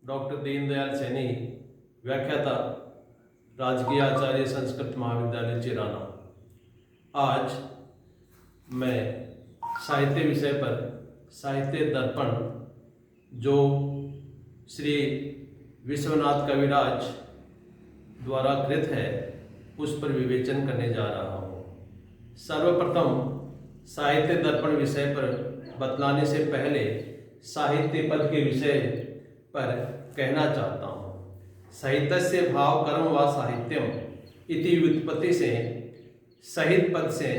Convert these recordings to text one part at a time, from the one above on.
Doctor Deendayal Saini, व्याख्याता, राजकीय आचार्य संस्कृत महाविद्यालय चिराना। आज मैं साहित्य विषय पर साहित्य दर्पण जो श्री विश्वनाथ कविराज द्वारा कृत है उस पर विवेचन करने जा रहा हूँ। सर्वप्रथम साहित्य दर्पण विषय पर बतलाने से पहले साहित्य पद के विषय पर कहना चाहता हूँ। साहित्यस्य भाव कर्म व साहित्यम इति व्युत्पत्ति से सहित पद से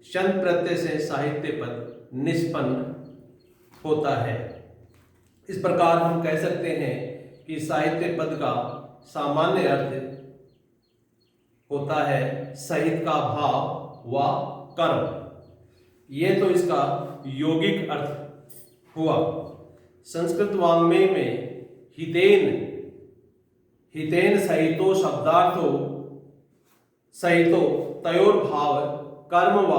शन प्रत्यय से साहित्य पद निष्पन्न होता है। इस प्रकार हम कह सकते हैं कि साहित्य पद का सामान्य अर्थ होता है सहित का भाव व कर्म। ये तो इसका यौगिक अर्थ हुआ। संस्कृत वाङ्मय में हितेन सहितो शब्दार्थो सहितो तयोर भाव कर्म व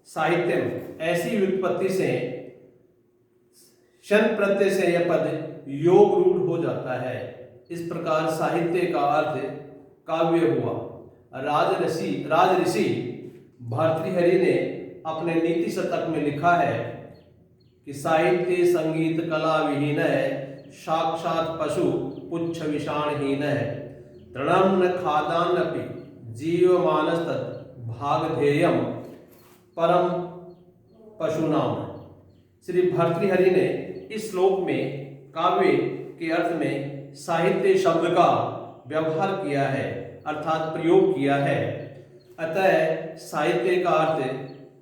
साहित्यम ऐसी व्युत्पत्ति से शन प्रत्यय से यह पद योग रूढ़ हो जाता है। इस प्रकार साहित्य का अर्थ काव्य हुआ। राजऋषि भर्तृहरि ने अपने नीति शतक में लिखा है कि साहित्य संगीत कला विहीन है, साक्षात पशु पुच्छ विषाणहीन है, तृणम न खादान्नपि जीवमानस तत् भागधेयम परम पशुनाम। श्री भर्तृहरि ने इस श्लोक में काव्य के अर्थ में साहित्य शब्द का व्यवहार किया है, अर्थात प्रयोग किया है। अतः साहित्य का अर्थ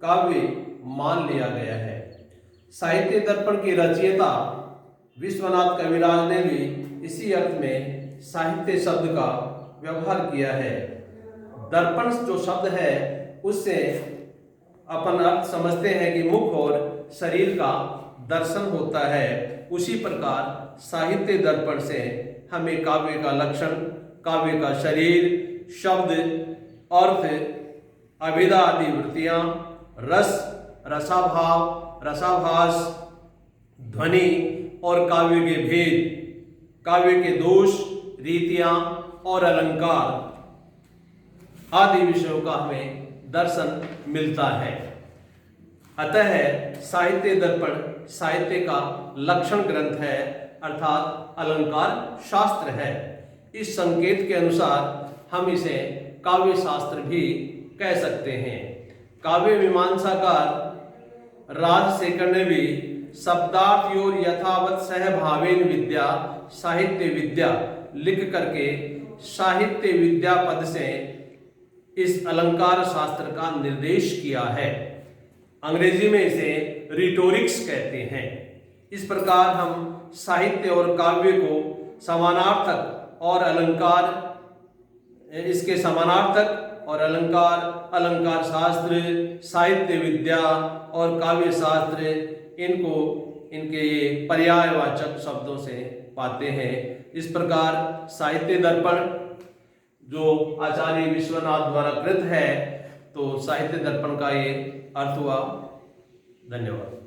काव्य मान लिया गया है। साहित्य दर्पण के रचयिता विश्वनाथ कविराज ने भी इसी अर्थ में साहित्य शब्द का व्यवहार किया है। दर्पण जो शब्द है उससे अपन अर्थ समझते हैं कि मुख और शरीर का दर्शन होता है। उसी प्रकार साहित्य दर्पण से हमें काव्य का लक्षण, काव्य का शरीर, शब्द, अर्थ, अभिधा आदि वृत्तियां, रस, रसाभाव, रसाभास, ध्वनि और काव्य के भेद, काव्य के दोष, रीतियां और अलंकार आदि विषयों का हमें दर्शन मिलता है। अतः साहित्य दर्पण साहित्य का लक्षण ग्रंथ है, अर्थात अलंकार शास्त्र है। इस संकेत के अनुसार हम इसे काव्य शास्त्र भी कह सकते हैं। काव्य मीमांसाकार राजशेखर ने भी शब्दार्थयोर यथावत सहभावेन विद्या साहित्य विद्या लिख करके साहित्य विद्या पद से इस अलंकार शास्त्र का निर्देश किया है। अंग्रेजी में इसे रिटोरिक्स कहते हैं। इस प्रकार हम साहित्य और काव्य को समानार्थक और अलंकार, इसके समानार्थक और अलंकार, अलंकार शास्त्र, साहित्य विद्या और काव्य शास्त्र, इनके ये पर्यायवाचक शब्दों से पाते हैं। इस प्रकार साहित्य दर्पण जो आचार्य विश्वनाथ द्वारा कृत है, तो साहित्य दर्पण का ये अर्थ हुआ। धन्यवाद।